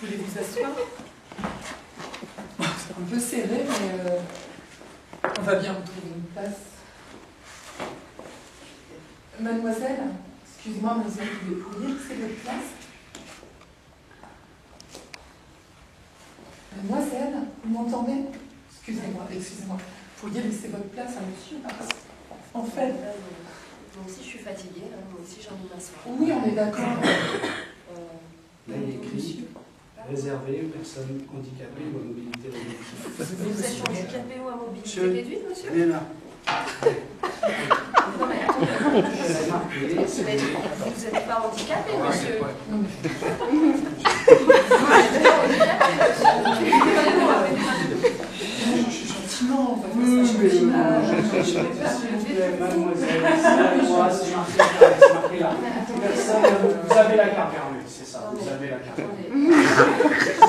Vous voulez vous asseoir? C'est un peu serré, mais on va bien retrouver une place. Mademoiselle, excusez-moi, mademoiselle, vous pourriez laisser votre place? Mademoiselle, vous m'entendez? Excusez-moi, excusez-moi. Vous pourriez laisser votre place à monsieur? En fait... Moi aussi, je suis fatiguée. Hein. Moi aussi, j'ai envie de m'asseoir. Oui, on est d'accord. Là, il est écrit réservé aux personnes handicapées ou à mobilité réduite. Vous êtes handicapé ou à mobilité réduite, monsieur? Elle est là. Non, mais attendez. Elle a marqué. Vous n'êtes pas handicapé, monsieur? Gentiment, mademoiselle, c'est moi, c'est marqué là. Vous avez la carte fermée, c'est ça, vous avez la carte.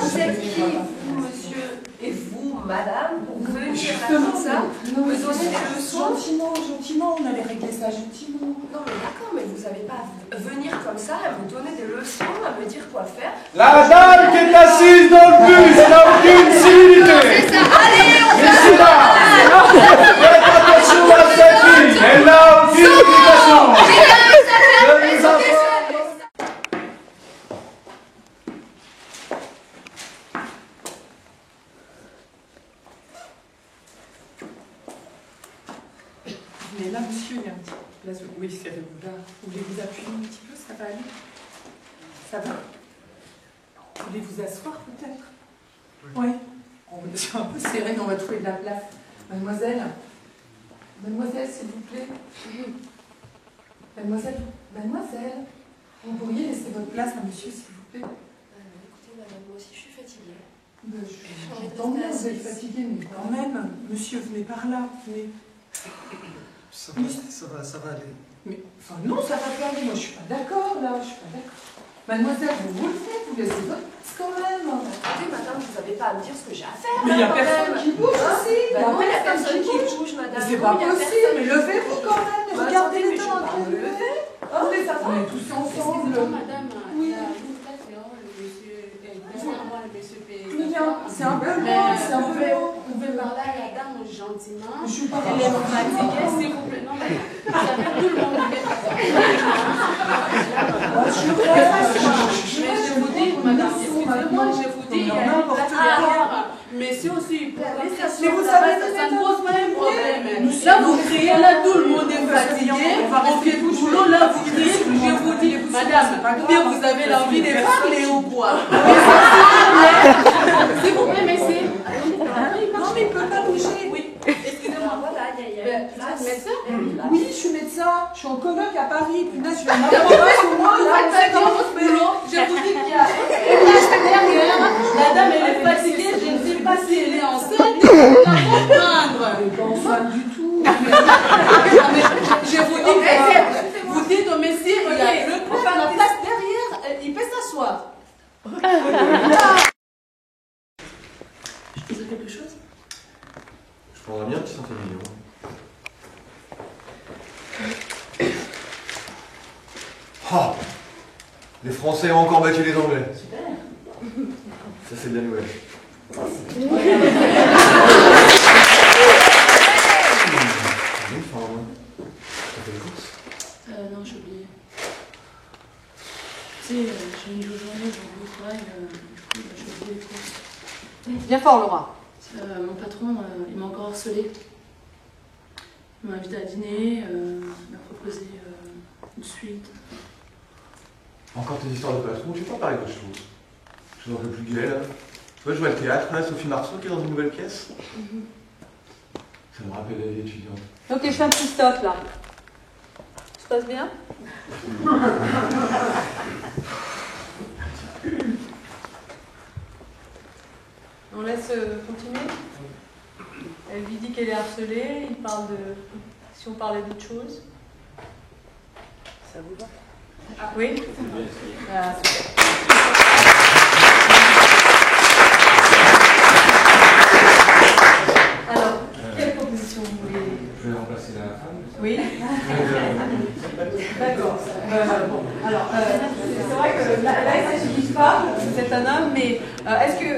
Vous êtes qui, vous, monsieur, et vous, madame, pour venir faire ça, me donner des leçons? Gentiment, on allait régler ça gentiment. Non, mais d'accord, mais vous n'avez pas à venir comme ça, à me donner des leçons, à me dire quoi faire. La dame qui est assise dans le bus n'a aucune civilité. C'est ça, allez, on Messieurs, faites attention à cette fille, elle n'a aucune éducation. Mais là, monsieur, il y a un petit peu de place. Oui, c'est là. Vous voulez vous appuyer un petit peu? Ça va aller? Ça va? Vous voulez vous asseoir peut-être? Oui. C'est un peu serré, mais on va trouver de la place. Mademoiselle? Mademoiselle, s'il vous plaît? Mademoiselle? Mademoiselle? Vous pourriez laisser votre place à monsieur, s'il vous plaît? Écoutez, madame, moi aussi, je suis fatiguée. J'entends bien, vous êtes fatiguée, mais quand même, monsieur, venez par là, venez. Ça va aller. Mais, enfin, non, ça va pas aller. Moi, je suis pas d'accord, là. Je suis pas d'accord. Mademoiselle, vous le faites, vous laissez votre place quand même. Écoutez, madame, vous n'avez pas à me dire ce que j'ai à faire. Mais il n'y a quand personne même. qui bouge aussi. Ben non, il n'y a personne qui bouge, madame. C'est Non, pas il y a possible. personne. Mais levez-vous quand même. Bah, Regardez attendez, les mais temps. je vais pas me lever. Oh, mais ça va. On est tous ensemble. Madame, Oui. C'est un peu loin. C'est un peu loin. Vous pouvez parler à la dame gentiment. Je suis pas Elle est fatiguée, s'il vous plaît. Non, mais vous savez, tout le monde est fatigué. Mais je vous dis, madame, excusez-moi, je vous dis, il y a une place derrière. Mais si aussi, Mais vous savez, ça ne pose pas un problème. Là, vous criez, là, tout le monde est fatigué. On fait tout boulot, là, vous criez. Je vous dis, madame, ou bien vous avez l'envie de parler ou quoi? S'il vous plaît, merci. Non, mais il ne peut pas bouger. Oui, excusez-moi. Voilà, il y a une Vous êtes place. médecin? Oui, je suis médecin. Je suis en coloc à Paris. Punaise, je viens de Vous faites pas bien votre boulot. Je vous dis qu'il y a une place derrière. La dame, elle est fatiguée. Je ne sais pas si elle est enceinte. Je ne peux pas comprendre. Je ne pense pas du tout. Je vous dis, vous dites au messie, il y a la place derrière, il peut s'asseoir. Je disais quelque chose? Je prendrais bien un petit centième million. Ah, les Français ont encore battu les Anglais. Super. Ça, c'est de la nouvelle. Oui, enfin, t'as fait les courses? Non, j'ai oublié. Tu sais, j'ai une journée au travail, du coup, j'ai oublié les courses. Bien fort, Laura. Mon patron, il m'a encore harcelé. Il m'a invité à dîner, il m'a proposé une suite. Encore tes histoires de patron, j'ai pas parlé d'autre chose. Je suis un peu plus gai, là. Tu vois, je vois le théâtre, là, Sophie Marceau qui est dans une nouvelle pièce. Ça me rappelle la vie étudiante. Ok, je fais un petit stop, là. Tout se passe bien? On laisse continuer. Elle lui dit qu'elle est harcelée. Il parle de... Si on parlait d'autre chose. Ça vous va? Oui? Ah, super. Alors, quelle proposition vous voulez? Je vais remplacer la femme. Oui. D'accord. Bon, alors, c'est vrai que là, il ne s'agit pas femme, vous êtes un homme, mais est-ce que...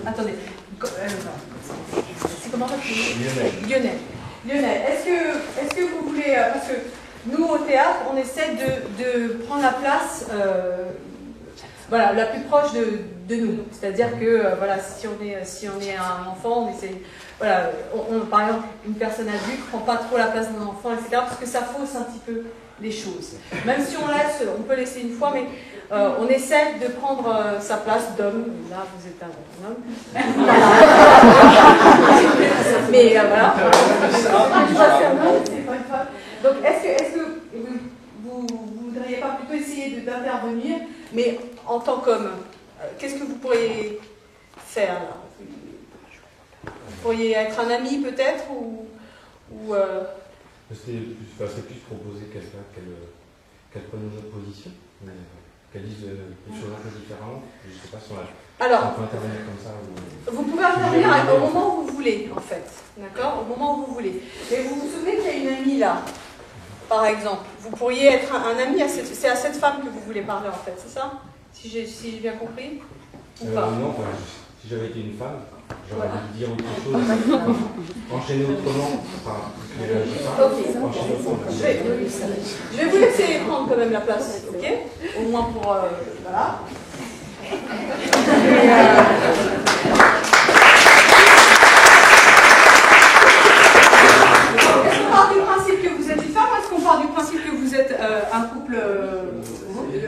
Attendez. C'est comment votre nom? Lionel. Lionel, est-ce que vous voulez... parce que nous, au théâtre, on essaie de prendre la place voilà, la plus proche de nous. C'est-à-dire que voilà, si on est un enfant, on essaie... Voilà, par exemple, une personne adulte ne prend pas trop la place d'un enfant, etc. Parce que ça fausse un petit peu les choses. Même si on peut laisser une fois, mais on essaie de prendre sa place d'homme. Là, vous êtes un homme. Mais voilà. Donc, est-ce que vous ne voudriez pas plutôt essayer d'intervenir, mais en tant qu'homme, qu'est-ce que vous pourriez faire là? Vous pourriez être un ami peut-être ou C'est plus proposer quelqu'un qu'elle prenne une autre position, qu'elle dise des choses un peu différentes. Je ne sais pas si on peut intervenir comme ça. Vous pouvez intervenir au moment où vous voulez, en fait. D'accord? Au moment où vous voulez. Mais vous vous souvenez qu'il y a une amie là, par exemple. Vous pourriez être un ami, c'est à cette femme que vous voulez parler, en fait, c'est ça? Si j'ai bien compris? Ou pas? Non, si j'avais été une femme, j'aurais dû dire autre chose, enchaîner autrement, enchaîner autrement. Je vais vous laisser prendre quand même la place, ok? Au moins pour... voilà. Est-ce qu'on part du principe que vous êtes une femme ou est-ce qu'on part du principe que vous êtes un couple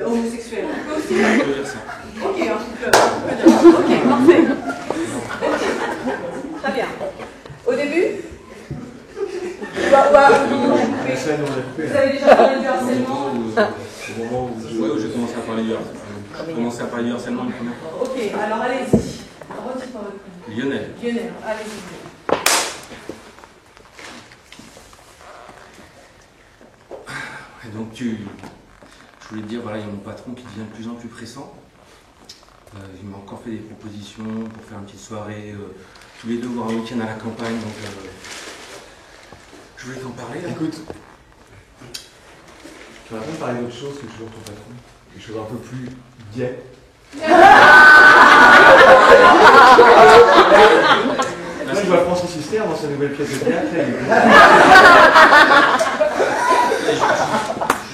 homosexuel? On peut aussi dire ça. Ok, un couple. Ok, parfait. Très bien. Au début vous avez déjà parlé du harcèlement? Au moment où j'ai commencé à parler du harcèlement. J'ai commencé à parler du harcèlement une première fois. Ok, alors allez-y. Redites pas votre prénom. Lionel. Lionel, allez-y. Et donc je voulais te dire, voilà, il y a mon patron qui devient de plus en plus pressant. Il m'a encore fait des propositions pour faire une petite soirée, tous les deux, voir un week-end à la campagne, donc je voulais t'en parler. Là. Écoute, tu vas pas me parler d'autre chose que toujours ton patron, quelque chose un peu plus gai. Là, je vois Francis Huster dans sa nouvelle pièce de théâtre.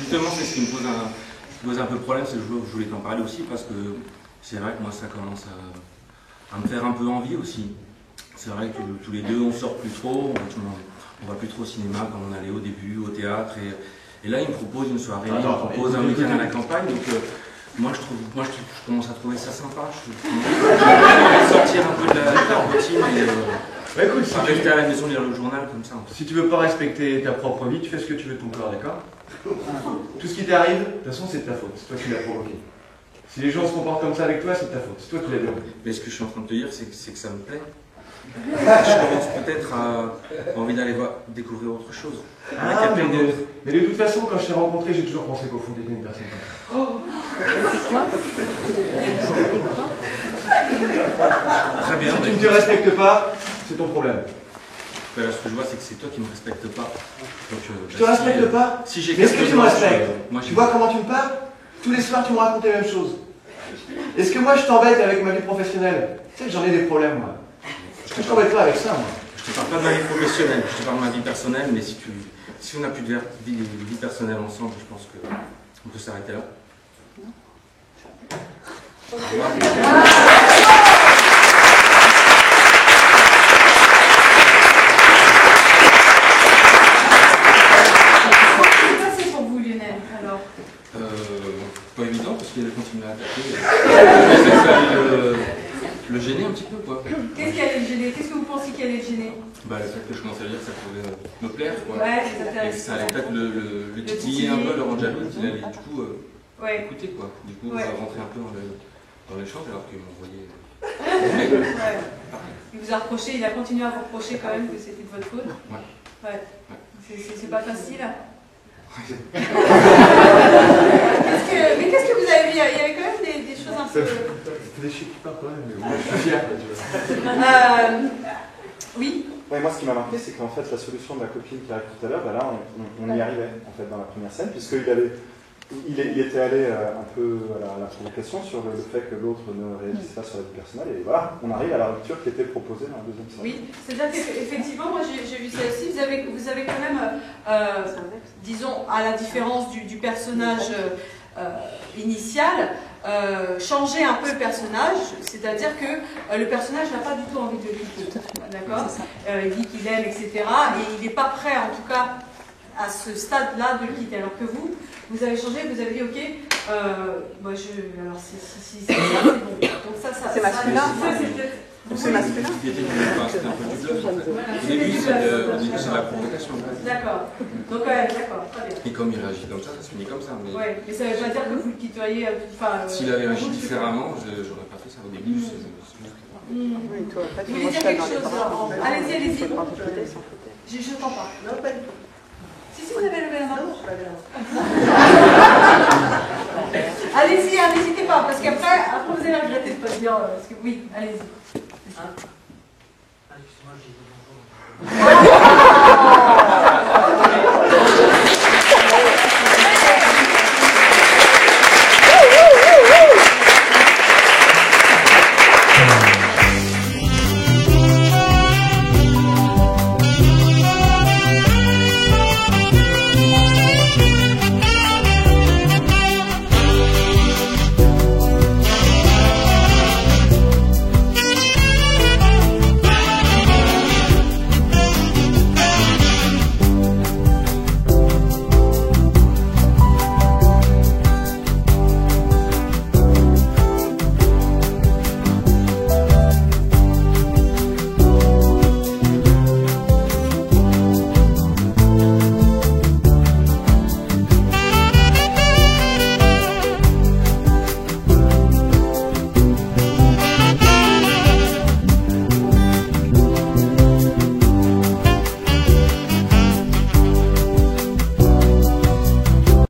Justement, c'est ce qui me pose un peu de problème, c'est que je voulais t'en parler aussi, parce que c'est vrai que moi ça commence à me faire un peu envie aussi. C'est vrai que tous les deux on sort plus trop, on va plus trop au cinéma comme on allait au début, au théâtre, et là il me propose une soirée, il me propose un week-end à la campagne, donc moi je commence à trouver ça sympa, je commence à sortir un peu de la routine et écoute, rester à la maison, lire le journal comme ça. Si tu veux pas respecter ta propre vie, tu fais ce que tu veux de ton corps, d'accord? Tout ce qui t'arrive, de toute façon c'est de ta faute, c'est toi qui l'as provoqué. Si les gens se comportent comme ça avec toi, c'est de ta faute. C'est toi qui l'as dit. Mais ce que je suis en train de te dire, c'est que ça me plaît. Je commence peut-être à envie d'aller découvrir autre chose. Mais de toute façon, quand je t'ai rencontré, j'ai toujours pensé qu'au fond, t'étais une personne comme ça. Très bien. Si tu ne te respectes pas, c'est ton problème. Là, ce que je vois, c'est que c'est toi qui ne me respectes pas. Donc, je te respecte pas? Si j'ai mais est-ce que tu me respectes? Tu vois pas. comment tu me parles? Tous les soirs, tu me racontes les mêmes choses. Est-ce que moi, je t'embête avec ma vie professionnelle? Tu sais que j'en ai des problèmes, moi. Je t'embête pas avec ça, moi. Je te parle pas de ma vie professionnelle, je te parle de ma vie personnelle, mais si on n'a plus de vie personnelle ensemble, je pense qu'on peut s'arrêter là. Pas évident parce qu'elle continue à attaquer. Le gêner un petit peu quoi. Qu'est-ce qui allait le gêner? Qu'est-ce que vous pensez qui allait le gêner? Le fait que je commence à dire que ça pouvait me plaire quoi. Ouais, et que ça allait peut-être le titiller un peu, le rendre jaloux, qu'il allait du coup écouter quoi. Du coup on va rentrer un peu dans l'échange alors qu'il m'envoyait. Il vous a reproché, il a continué à vous reprocher quand même que c'était de votre faute. Ouais. C'est pas facile. Mais qu'est-ce que vous avez vu? Il y avait quand même des choses un peu... C'est des chiffres qui partent quand même, mais moi je suis fier. Oui. Ouais, moi ce qui m'a marqué, c'est qu'en fait la solution de la copine qui arrive tout à l'heure, là on y arrivait en fait dans la première scène, puisqu'il avait il était allé un peu à la provocation sur le fait que l'autre ne réagisse pas sur la vie personnelle. Et voilà, on arrive à la rupture qui était proposée dans la deuxième séance. Oui, c'est-à-dire qu'effectivement, moi j'ai vu celle-ci, vous avez quand même, disons, à la différence du personnage initial, changer un peu le personnage, c'est-à-dire que le personnage n'a pas du tout envie de le quitter, d'accord, il dit qu'il aime, etc., et il n'est pas prêt, en tout cas, à ce stade-là de le quitter, alors que vous avez changé, vous avez dit, ok, moi alors si c'est ça, c'est bon, donc ça c'est masculin, c'est masculin. C'était un peu du bluff, en fait. Au début, c'est de la provocation. D'accord. Donc, d'accord, très bien. Et comme il réagit comme ça se finit comme ça. Mais, ouais, mais ça ne veut pas dire que vous le quitoyez. S'il avait réagi différemment, j'aurais pas fait ça au début. Vous voulez dire quelque chose? Allez-y. Je t'entends pas. Non, pas du tout. Si vous avez levé la main. Non, je l'avais là. Allez-y, n'hésitez pas, parce qu'après vous allez regretter de ne pas dire. Parce que, oui, allez-y.